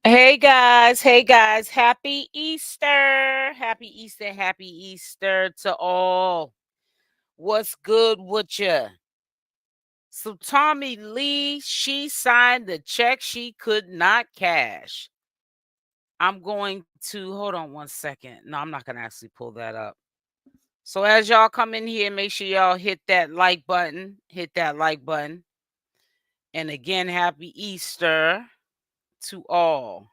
Hey guys, happy Easter. Happy Easter to all. What's good with you? So Tommy Lee, she signed the check she could not cash. I'm going to hold on one second. No, I'm not gonna actually pull that up. So as y'all come in here, make sure y'all hit that like button. Hit that like button. And again, happy Easter to all.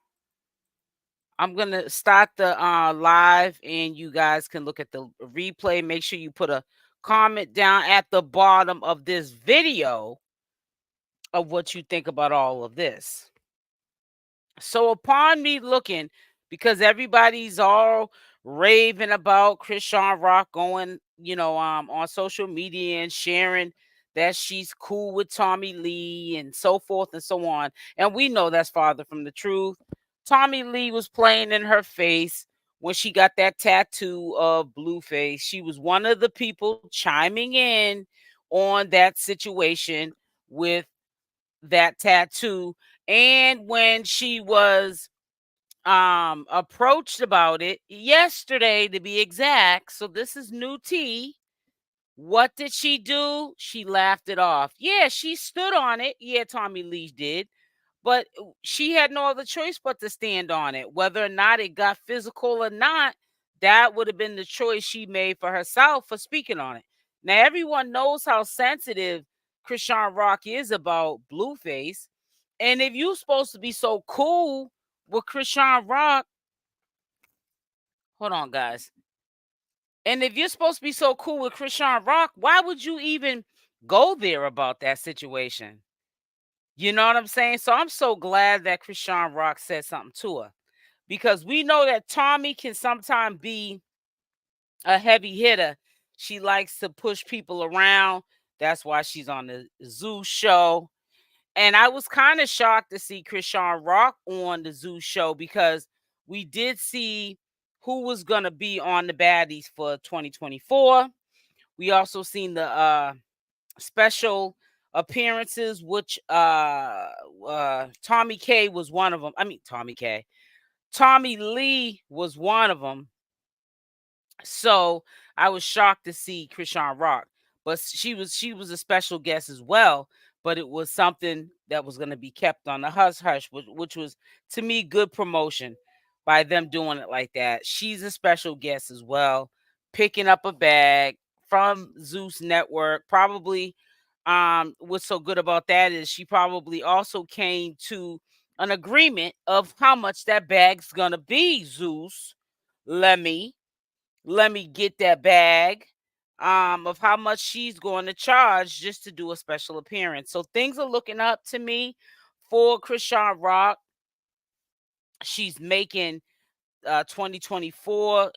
I'm gonna start the live, and you guys can look at the replay. Make sure you put a comment down at the bottom of this video of what you think about all of this. So upon me looking, because everybody's all raving about Chrisean Rock going, on social media and sharing that she's cool with Tommy Lee and so forth and so on. And we know that's farther from the truth. Tommy Lee was playing in her face when she got that tattoo of blueface. She was one of the people chiming in on that situation with that tattoo. And when she was approached about it yesterday, to be exact, so this is new tea. What did she do? She laughed it off. Yeah, she stood on it. Yeah, Tommy Lee did. But she had no other choice but to stand on it. Whether or not it got physical or not, that would have been the choice she made for herself for speaking on it. Now, everyone knows how sensitive Chrisean Rock is about Blueface. And if you're supposed to be so cool with Chrisean Rock, hold on, guys. And if you're supposed to be so cool with Chrisean Rock, why would you even go there about that situation? You know what I'm saying? So I'm so glad that Chrisean Rock said something to her, because we know that Tommy can sometimes be a heavy hitter. She likes to push people around. That's why she's on the Zoo show. And I was kind of shocked to see Chrisean Rock on the Zoo show, because we did see who was going to be on the baddies for 2024. We also seen the special appearances, which Tommy K was one of them. I mean, Tommy Lee was one of them. So I was shocked to see Chrisean Rock, but she was a special guest as well. But it was something that was going to be kept on the hush hush, which was, to me, good promotion by them doing it like that. She's a special guest as well, picking up a bag from Zeus Network. Probably, what's so good about that is she probably also came to an agreement of how much that bag's gonna be. Zeus, let me let me get that bag, of how much she's going to charge just to do a special appearance. So things are looking up to me for Chrisean Rock. She's making 2024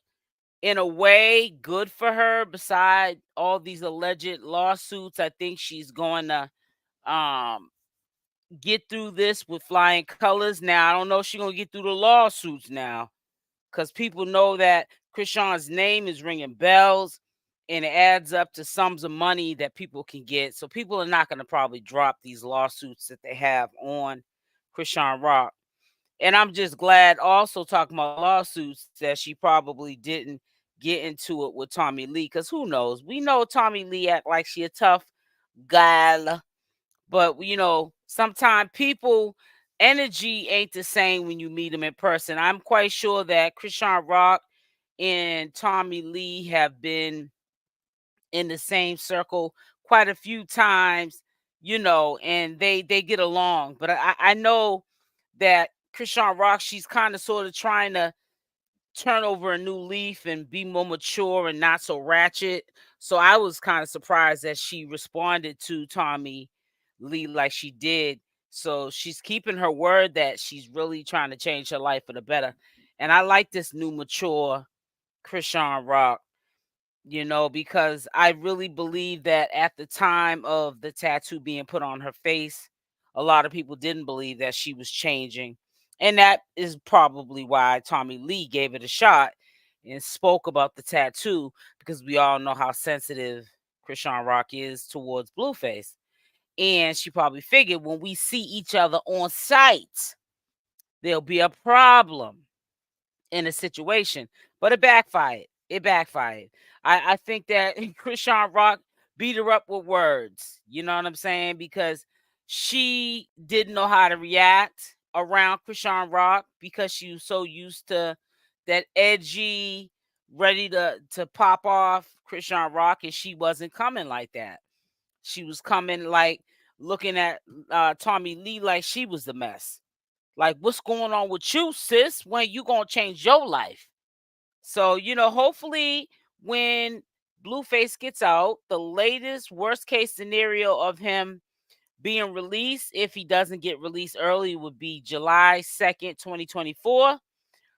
in a way good for her. Beside all these alleged lawsuits, I think she's going to um get through this with flying colors. Now, I don't know if she's going to get through the lawsuits now, because people know that Chrisean's name is ringing bells, and it adds up to sums of money that people can get. So people are not going to probably drop these lawsuits that they have on Chrisean Rock. And I'm just glad, also talking about lawsuits, that she probably didn't get into it with Tommy Lee, because who knows? We know Tommy Lee act like she a tough guy, but sometimes people energy ain't the same when you meet them in person. I'm quite sure that Chrisean Rock and Tommy Lee have been in the same circle quite a few times, and they get along. But I know that Chrisean Rock, she's kind of sort of trying to turn over a new leaf and be more mature and not so ratchet. So I was kind of surprised that she responded to Tommy Lee like she did. So she's keeping her word that she's really trying to change her life for the better. And I like this new mature Chrisean Rock, because I really believe that at the time of the tattoo being put on her face, a lot of people didn't believe that she was changing. And that is probably why Tommy Lee gave it a shot and spoke about the tattoo, because we all know how sensitive Chrisean Rock is towards Blueface. And she probably figured, when we see each other on site, there'll be a problem in a situation. But it backfired. It backfired. I think that Chrisean Rock beat her up with words. You know what I'm saying? Because she didn't know how to react around Chrisean Rock because she was so used to that edgy, ready to pop off Chrisean Rock, and she wasn't coming like that. She was coming like looking at Tommy Lee like she was the mess. Like, what's going on with you, sis? When you gonna change your life? So, hopefully when Blueface gets out, the latest worst case scenario of him being released, if he doesn't get released early, would be July 2nd, 2024.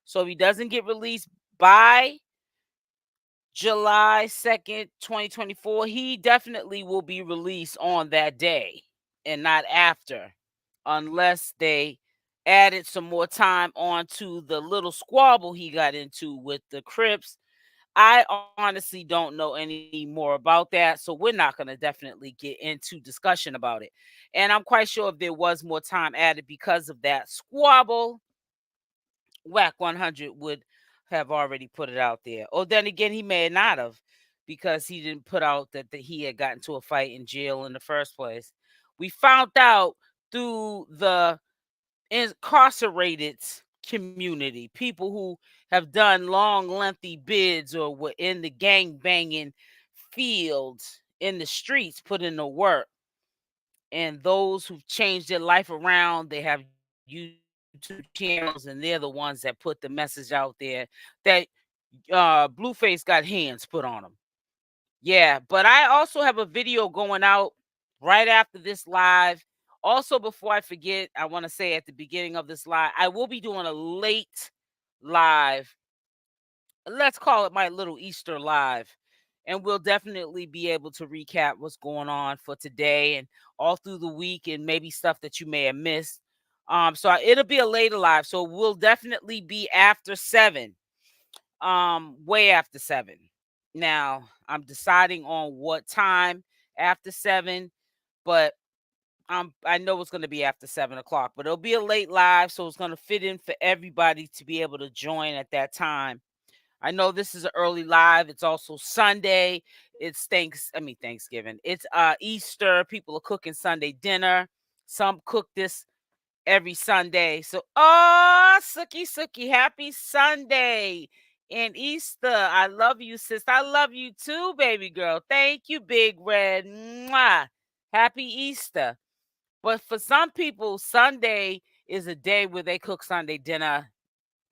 So if he doesn't get released by July 2nd, 2024, he definitely will be released on that day and not after, unless they added some more time onto the little squabble he got into with the Crips. I honestly don't know any more about that, so we're not going to definitely get into discussion about it. And I'm quite sure if there was more time added because of that squabble, Wack 100 would have already put it out there. Or then again, he may not have, because he didn't put out that he had gotten to a fight in jail in the first place. We found out through the incarcerated community, people who have done long, lengthy bids or were in the gang banging fields in the streets, put in the work. And those who've changed their life around, they have YouTube channels, and they're the ones that put the message out there that Blueface got hands put on him. Yeah, but I also have a video going out right after this live. Also, before I forget, I want to say at the beginning of this live, I will be doing a late live. Let's call it my little Easter live. And we'll definitely be able to recap what's going on for today and all through the week, and maybe stuff that you may have missed. It'll be a later live. So we'll definitely be after 7. Way after 7. Now, I'm deciding on what time after 7, but I know it's going to be after 7 o'clock, but it'll be a late live, so it's going to fit in for everybody to be able to join at that time. I know this is an early live. It's also Sunday. It's Thanksgiving. It's Easter. People are cooking Sunday dinner. Some cook this every Sunday. So, Suki, happy Sunday and Easter. I love you, sis. I love you too, baby girl. Thank you, Big Red. Mwah. Happy Easter. But for some people, Sunday is a day where they cook Sunday dinner.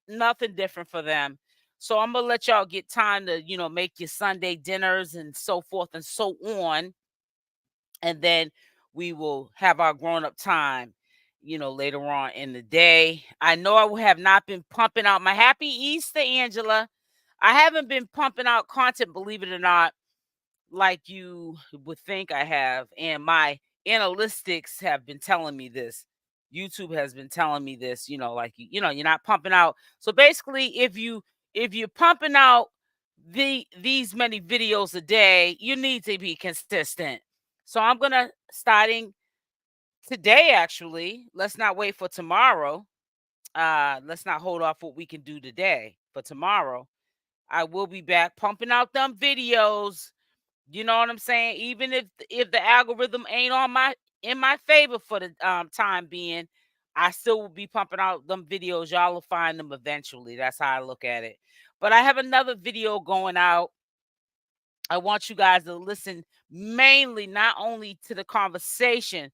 Nothing different for them. So I'm gonna let y'all get time to, make your Sunday dinners and so forth and so on. And then we will have our grown-up time, later on in the day. I know I have not been pumping out my happy Easter, Angela. I haven't been pumping out content, believe it or not, like you would think I have. And my analytics have been telling me this. YouTube has been telling me this, like you're not pumping out. So basically, if you're pumping out these many videos a day, you need to be consistent. So I'm gonna starting today, actually. Let's not wait for tomorrow. Let's not hold off what we can do today for tomorrow. I will be back pumping out them videos. You know what I'm saying? Even if the algorithm ain't in my favor for the time being, I still will be pumping out them videos. Y'all will find them eventually. That's how I look at it. But I have another video going out. I want you guys to listen mainly not only to the conversation,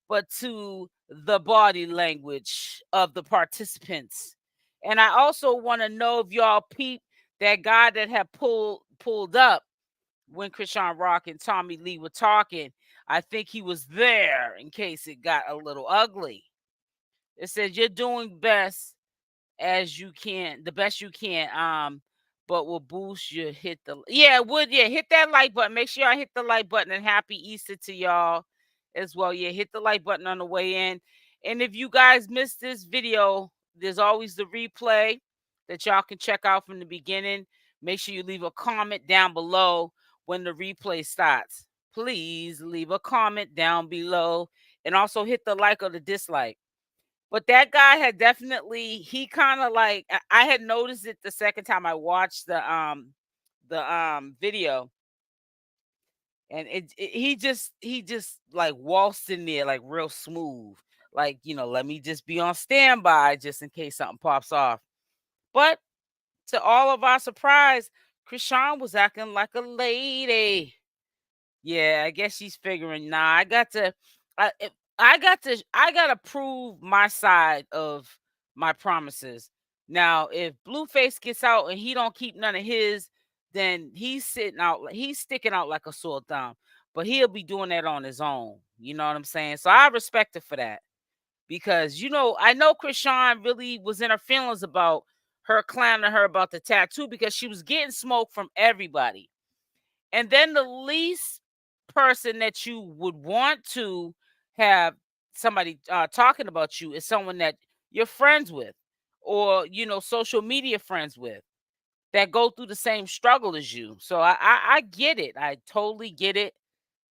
but to the body language of the participants. And I also want to know if y'all peep that guy that had pulled up when Chrisean Rock and Tommy Lee were talking. I think he was there in case it got a little ugly. It says you're doing best as you can, the best you can. But will boost you hit that like button. Make sure I hit the like button, and happy Easter to y'all as well. Yeah, hit the like button on the way in. And if you guys missed this video, there's always the replay that y'all can check out from the beginning. Make sure you leave a comment down below when the replay starts. Please leave a comment down below, and also hit the like or the dislike. But that guy had definitely he kind of like I had noticed it the second time I watched the video, and he just like waltzed in there like real smooth, like, let me just be on standby just in case something pops off. But to all of our surprise, Chrisean was acting like a lady. Yeah, I guess she's figuring, nah, I gotta prove my side of my promises. Now, if Blueface gets out and he don't keep none of his, then he's sticking out like a sore thumb. But he'll be doing that on his own. You know what I'm saying? So I respect her for that. Because I know Chrisean really was in her feelings about her clowning her about the tattoo because she was getting smoke from everybody. And then the least person that you would want to have somebody talking about you is someone that you're friends with, or social media friends with, that go through the same struggle as you. So I get it. I totally get it.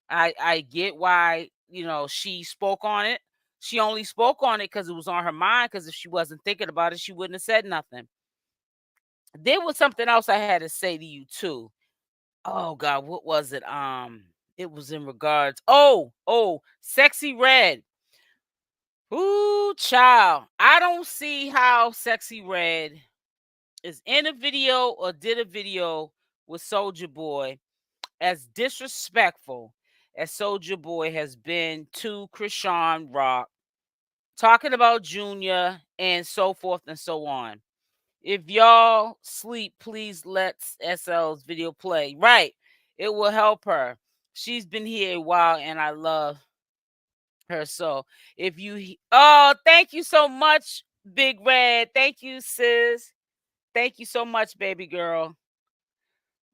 I get why she spoke on it. She only spoke on it because it was on her mind, because if she wasn't thinking about it, she wouldn't have said nothing. There was something else I had to say to you too. Oh God, what was it? It was in regards. Oh, Sexy Red. Ooh, child. I don't see how Sexy Red is in a video or did a video with Soldier Boy as disrespectful as Soldier Boy has been to Chrisean Rock, talking about Junior and so forth and so on. If y'all sleep, please let SL's video play. Right. It will help her. She's been here a while and I love her. So oh, thank you so much, Big Red. Thank you, sis. Thank you so much, baby girl.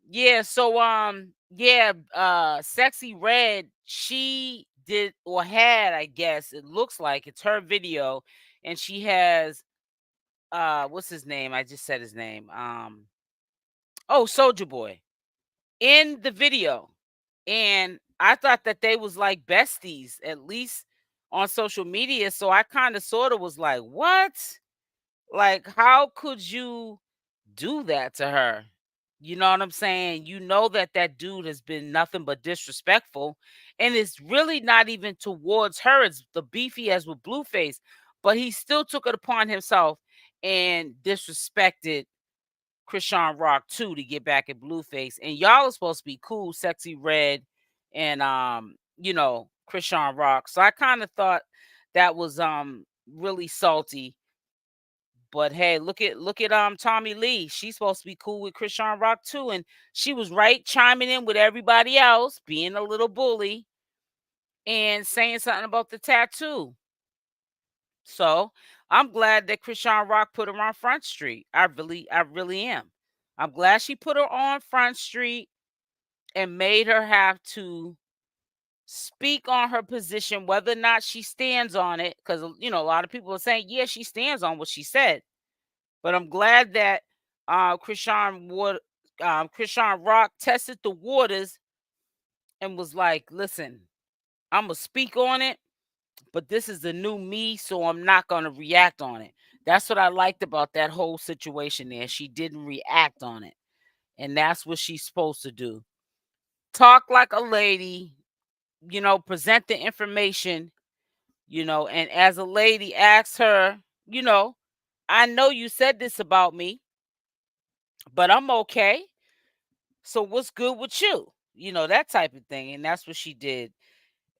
Yeah, so Sexy Red, she did or had, I guess, it looks like it's her video, and she has what's his name? I just said his name. Oh, Soldier Boy in the video. And I thought that they was like besties, at least on social media. So I kind of sort of was like, what? Like, how could you do that to her? You know what I'm saying? You know that that dude has been nothing but disrespectful. And it's really not even towards her. It's the beef he has with Blueface. But he still took it upon himself and disrespected Chrisean Rock too to get back at Blueface. And y'all are supposed to be cool, Sexy Red, and Chrisean Rock. So I kind of thought that was really salty. But hey, look at Tommy Lee. She's supposed to be cool with Chrisean Rock too. And she was right chiming in with everybody else, being a little bully and saying something about the tattoo. So I'm glad that Chrisean Rock put her on Front Street. I really am. I'm glad she put her on Front Street and made her have to speak on her position, whether or not she stands on it. Because a lot of people are saying, yeah, she stands on what she said. But I'm glad that Chrisean Rock tested the waters and was like, listen, I'm gonna speak on it, but this is the new me, so I'm not going to react on it. That's what I liked about that whole situation there. She didn't react on it. And that's what she's supposed to do. Talk like a lady, present the information, and as a lady, ask her, I know you said this about me, but I'm okay. So what's good with you? That type of thing. And that's what she did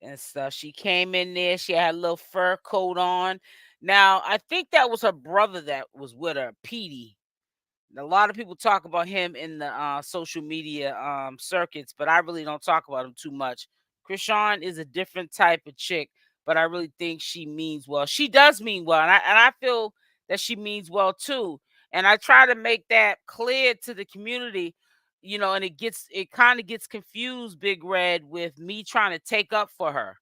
and stuff. She came in there. She had a little fur coat on. Now, I think that was her brother that was with her, Petey. A lot of people talk about him in the social media circuits, but I really don't talk about him too much. Chrisean is a different type of chick, but I really think she means well. She does mean well, and I feel that she means well too. And I try to make that clear to the community, and it kind of gets confused, Big Red, with me trying to take up for her.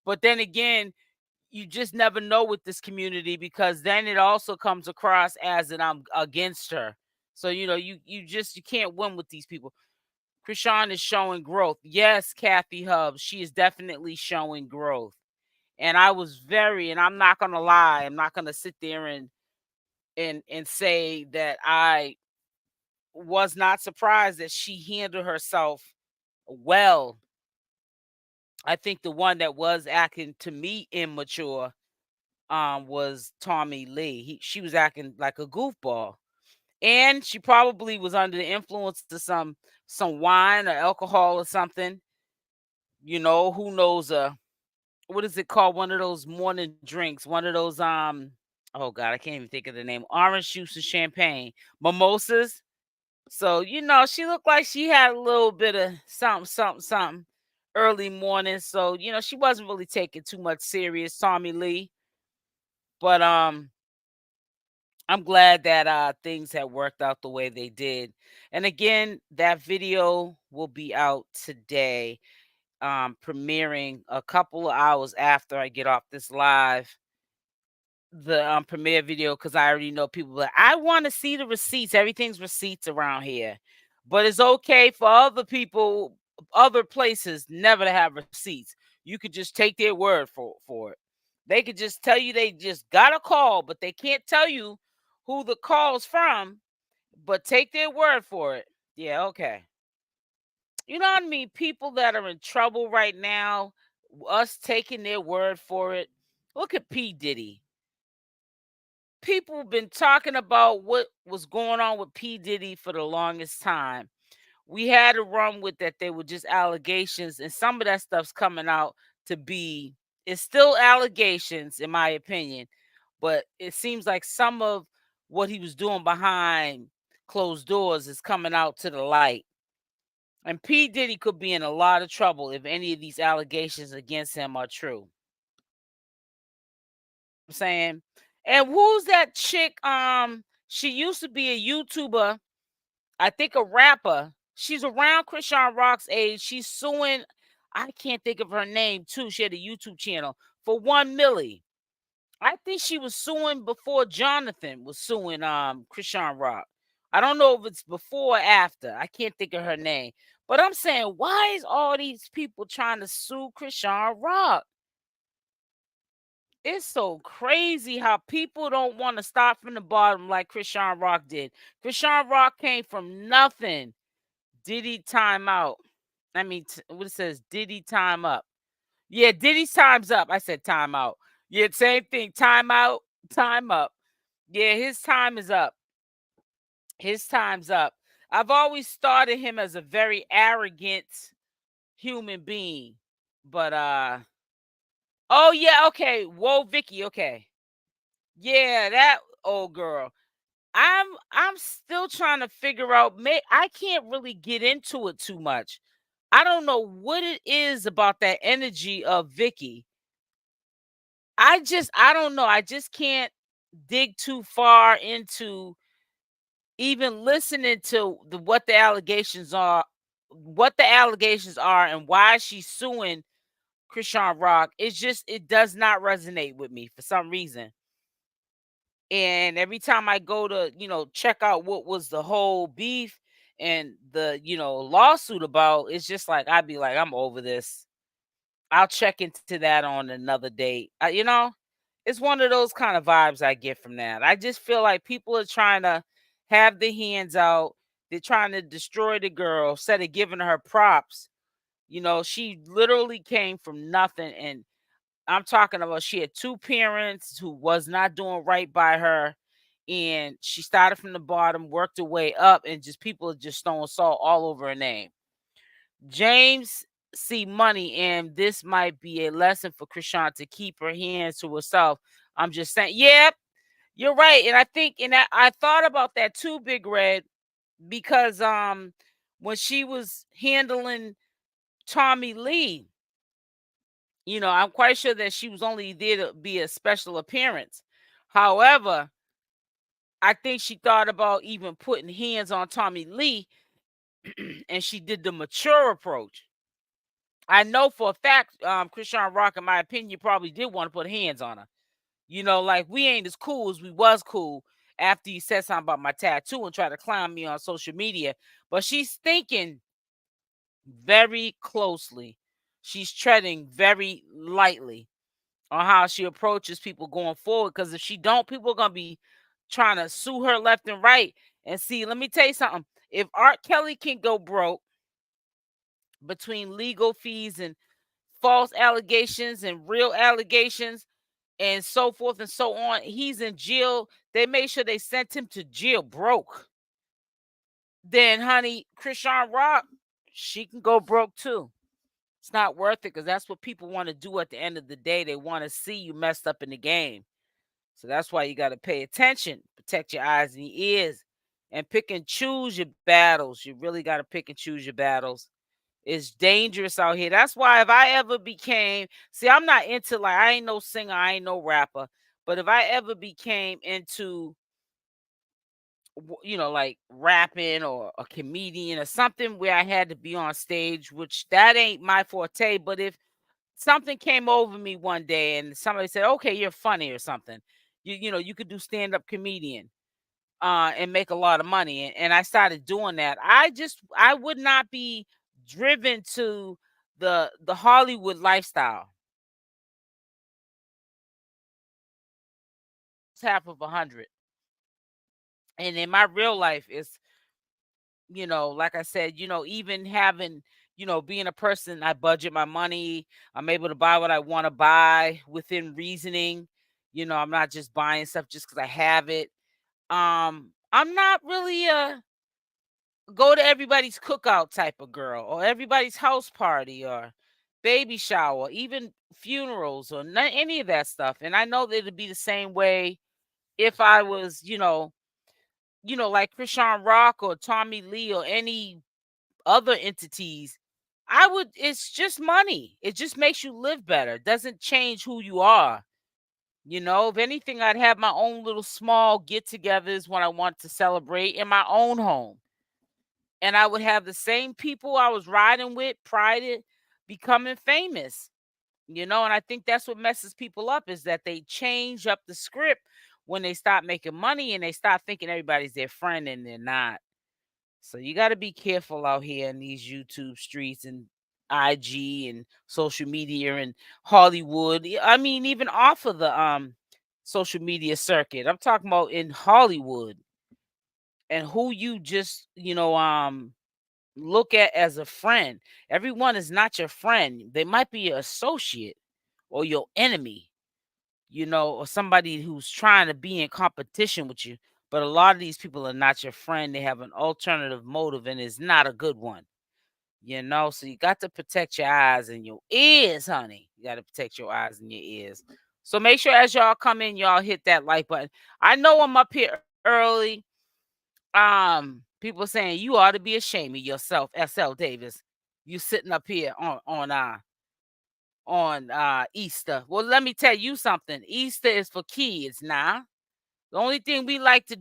But then again, you just never know with this community, because then it also comes across as that I'm against her. So you can't win with these people. Chrisean is showing growth. Yes, Kathy Hubbs, she is definitely showing growth. And I was very, and I'm not gonna lie, I'm not gonna sit there and say that I was not surprised that she handled herself well. I think the one that was acting to me immature was Tommy Lee. She was acting like a goofball. And she probably was under the influence of some wine or alcohol or something. You know, who knows, what is it called? One of those morning drinks, one of those oh god, I can't even think of the name. Orange juice and champagne, mimosas. So, she looked like she had a little bit of something early morning. So, she wasn't really taking too much serious, Tommy Lee. But I'm glad that things have worked out the way they did. And again, that video will be out today, premiering a couple of hours after I get off this live. The premiere video, because I already know people like, I want to see the receipts. Everything's receipts around here. But it's okay for other people, other places, never to have receipts. You could just take their word for it. They could just tell you they just got a call, but they can't tell you who the call's from, but take their word for it. Yeah, okay. You know what I mean? People that are in trouble right now, us taking their word for it. Look at P. Diddy. People have been talking about what was going on with P. Diddy for the longest time. We had to run with that they were just allegations, and some of that stuff's coming out to be, it's still allegations, in my opinion, but it seems like some of what he was doing behind closed doors is coming out to the light. And P. Diddy could be in a lot of trouble if any of these allegations against him are true. I'm saying. And who's that chick? She used to be a YouTuber, I think a rapper. She's around Chrisean Rock's age. She's suing, I can't think of her name too. She had a YouTube channel for 1 milli. I think she was suing before Jonathan was suing Chrisean Rock. I don't know if it's before or after. I can't think of her name. But I'm saying, why is all these people trying to sue Chrisean Rock? It's so crazy how people don't want to start from the bottom like Chrisean Rock did. Chrisean Rock came from nothing. Diddy time out. I mean, what it says, Diddy time up. Yeah, Diddy's time's up. I said time out. Yeah, same thing. Time out, time up. Yeah, his time is up. His time's up. I've always started him as a very arrogant human being. But oh yeah, okay. Whoa, Vicky, okay. Yeah, that old girl. I'm still trying to figure out. I can't really get into it too much. I don't know what it is about that energy of Vicky. I don't know. I just can't dig too far into even listening to what the allegations are, and why she's suing Chrisean Rock. It does not resonate with me for some reason. And every time I go to, check out what was the whole beef and the, lawsuit about, it's just like, I'd be like, I'm over this. I'll check into that on another date. It's one of those kind of vibes I get from that. I just feel like people are trying to have their hands out. They're trying to destroy the girl instead of giving her props. She literally came from nothing. And I'm talking about, she had two parents who was not doing right by her. And she started from the bottom, worked her way up, and just people are just throwing salt all over her name. James see money, and this might be a lesson for Chrisean to keep her hands to herself. I'm just saying, yep, you're right. And I think, and I thought about that too, Big Red, because when she was handling Tommy Lee, I'm quite sure that she was only there to be a special appearance. However, I think she thought about even putting hands on Tommy Lee, and she did the mature approach. I know for a fact, Chrisean Rock, in my opinion, probably did want to put hands on her. Like, we ain't as cool as we was cool after you said something about my tattoo and try to clown me on social media. But she's thinking very closely. She's treading very lightly. on how she approaches people going forward. Because if she don't, people are gonna be trying to sue her left and right. And see, let me tell you something. If Art Kelly can go broke between legal fees and false allegations and real allegations and so forth and so on, he's in jail. They made sure they sent him to jail broke. Then, honey, Chrisean Rock, she can go broke too. It's not worth it because that's what people want to do at the end of the day. They want to see you messed up in the game. So that's why you got to pay attention, protect your eyes and your ears, and pick and choose your battles. You really got to pick and choose your battles. It's dangerous out here. That's why if I ever became, see, I'm not into, like, I ain't no singer, I ain't no rapper. But if I ever became into, like rapping or a comedian or something where I had to be on stage, which that ain't my forte. But if something came over me one day and somebody said, "Okay, you're funny or something," you could do stand up comedian and make a lot of money, and I started doing that. I would not be driven to the Hollywood lifestyle. It's half of 100, and in my real life, it's like I said, even having, being a person, I budget my money. I'm able to buy what I want to buy within reasoning. I'm not just buying stuff just because I have it. I'm not really a go to everybody's cookout type of girl or everybody's house party or baby shower, even funerals or any of that stuff. And I know that it'd be the same way if I was, like Chrisean Rock or Tommy Lee or any other entities. It's just money. It just makes you live better. It doesn't change who you are. If anything, I'd have my own little small get togethers when I want to celebrate in my own home. And I would have the same people I was riding with prior to becoming famous. And I think that's what messes people up is that they change up the script when they start making money and they start thinking everybody's their friend and they're not. So you got to be careful out here in these YouTube streets and IG and social media and Hollywood. I mean, even off of the social media circuit. I'm talking about in Hollywood and who you just, look at as a friend. Everyone is not your friend. They might be your associate or your enemy, or somebody who's trying to be in competition with you. But a lot of these people are not your friend. They have an alternative motive and it's not a good one. So you got to protect your eyes and your ears, honey. You got to protect your eyes and your ears. So make sure as y'all come in, y'all hit that like button. I know I'm up here early. People saying you ought to be ashamed of yourself, SL Davis. You sitting up here on Easter. Well, let me tell you something. Easter is for kids now. The only thing we like to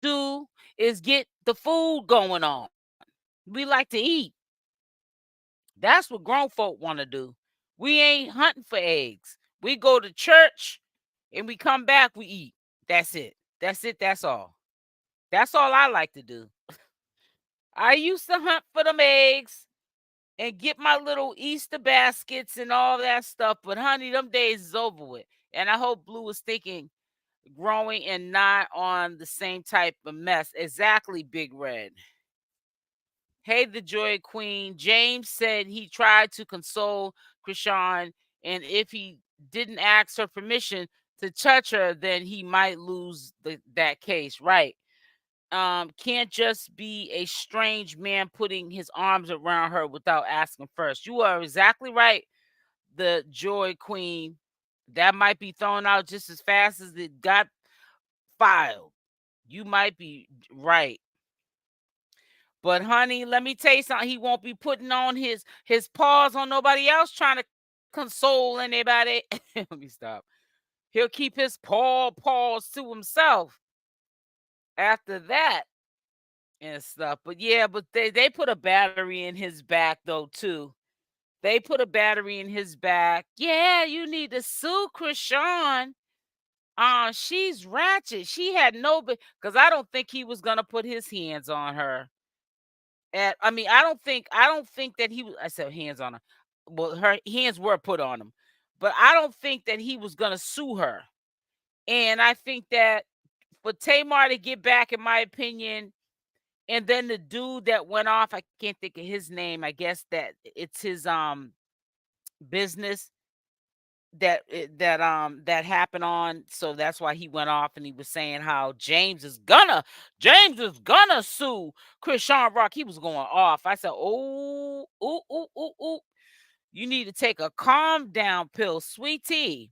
do is get the food going on. We like to eat. That's what grown folk want to do. We ain't hunting for eggs. We go to church and we come back, we eat. That's it. That's it. That's all. That's all I like to do. I used to hunt for them eggs and get my little Easter baskets and all that stuff. But honey, them days is over with. And I hope Blue is thinking growing and not on the same type of mess. Exactly, Big Red. Hey, the Joy Queen. James said he tried to console Chrisean, and if he didn't ask her permission to touch her, then he might lose that case. Right. Can't just be a strange man putting his arms around her without asking first. You are exactly right, the Joy Queen. That might be thrown out just as fast as it got filed. You might be right. But honey, let me tell you something. He won't be putting on his paws on nobody else trying to console anybody. Let me stop. He'll keep his paws to himself after that and stuff. But yeah, but they put a battery in his back though too. They put a battery in his back. Yeah, you need to sue Chrisean. She's ratchet. She had no because I don't think he was gonna put his hands on her. And I mean, I don't think that he was. I said hands on her. Well, her hands were put on him, but I don't think that he was gonna sue her. And I think that for Tamar to get back, in my opinion, and then the dude that went off, I can't think of his name. I guess that it's his business that happened on, so that's why he went off, and he was saying how James is gonna sue Chrisean Rock. He was going off. I said, oh, ooh, ooh, ooh, ooh. You need to take a calm down pill, sweetie.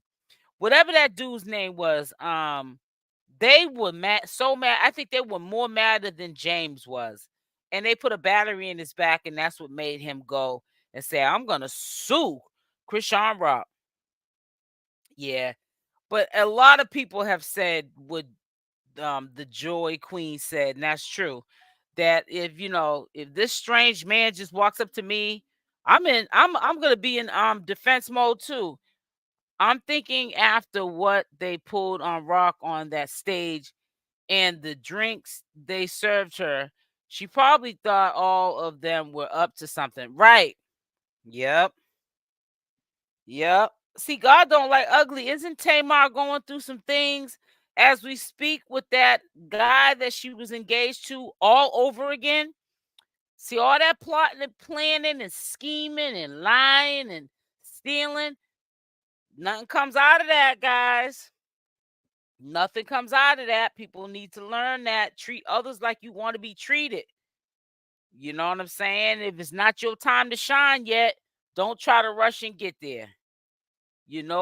Whatever that dude's name was, they were mad, so mad. I think they were more madder than James was. And they put a battery in his back, and that's what made him go and say, I'm gonna sue Chrisean Rock. Yeah. But a lot of people have said what the Joy Queen said, and that's true. That if this strange man just walks up to me, I'm gonna be in defense mode too. I'm thinking after what they pulled on Rock on that stage and the drinks they served her, she probably thought all of them were up to something. Right. Yep. Yep. See, God don't like ugly. Isn't Tamar going through some things as we speak with that guy that she was engaged to all over again? See, all that plotting and planning and scheming and lying and stealing, nothing comes out of that, guys. Nothing comes out of that. People need to learn that. Treat others like you want to be treated. You know what I'm saying? If it's not your time to shine yet, don't try to rush and get there.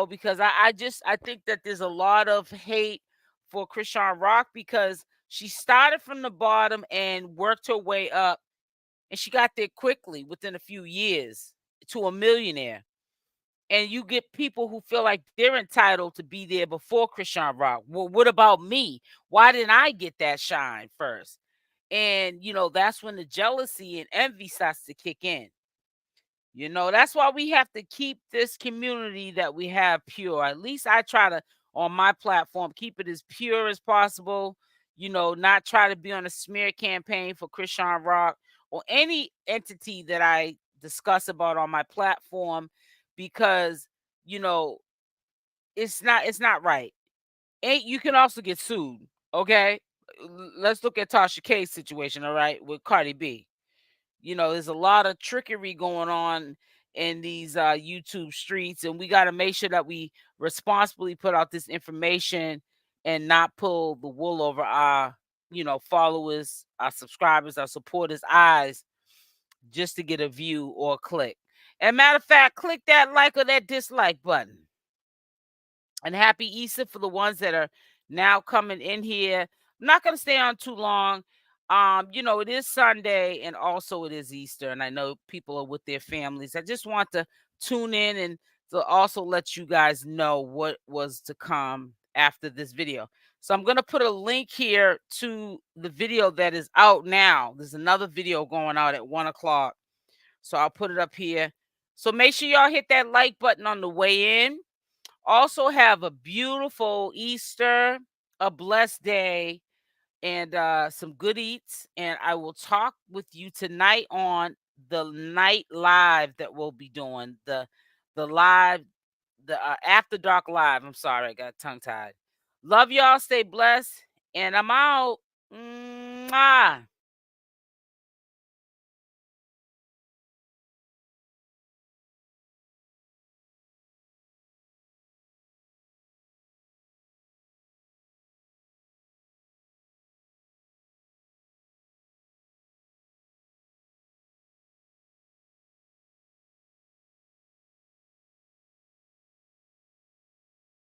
Because I think that there's a lot of hate for Chrisean Rock because she started from the bottom and worked her way up, and she got there quickly within a few years to a millionaire. And you get people who feel like they're entitled to be there before Chrisean Rock. Well, what about me? Why didn't I get that shine first? And that's when the jealousy and envy starts to kick in. That's why we have to keep this community that we have pure. At least I try to, on my platform, keep it as pure as possible. Not try to be on a smear campaign for Chrisean Rock or any entity that I discuss about on my platform, because it's not right. And you can also get sued. Okay, let's look at Tasha K's situation. All right, with Cardi B. There's a lot of trickery going on in these YouTube streets, and we got to make sure that we responsibly put out this information and not pull the wool over our, followers, our subscribers, our supporters' eyes just to get a view or a click. And matter of fact, click that like or that dislike button. And happy Easter for the ones that are now coming in here. I'm not going to stay on too long. It is Sunday and also it is Easter, and I know people are with their families. I just want to tune in and to also let you guys know what was to come after this video. So I'm going to put a link here to the video that is out now. There's another video going out at 1 o'clock. So I'll put it up here. So make sure y'all hit that like button on the way in. Also have a beautiful Easter, a blessed day, and some good eats. And I will talk with you tonight on the night live that we'll be doing. The live, the after dark live. I'm sorry, I got tongue tied. Love y'all. Stay blessed. And I'm out. Mwah.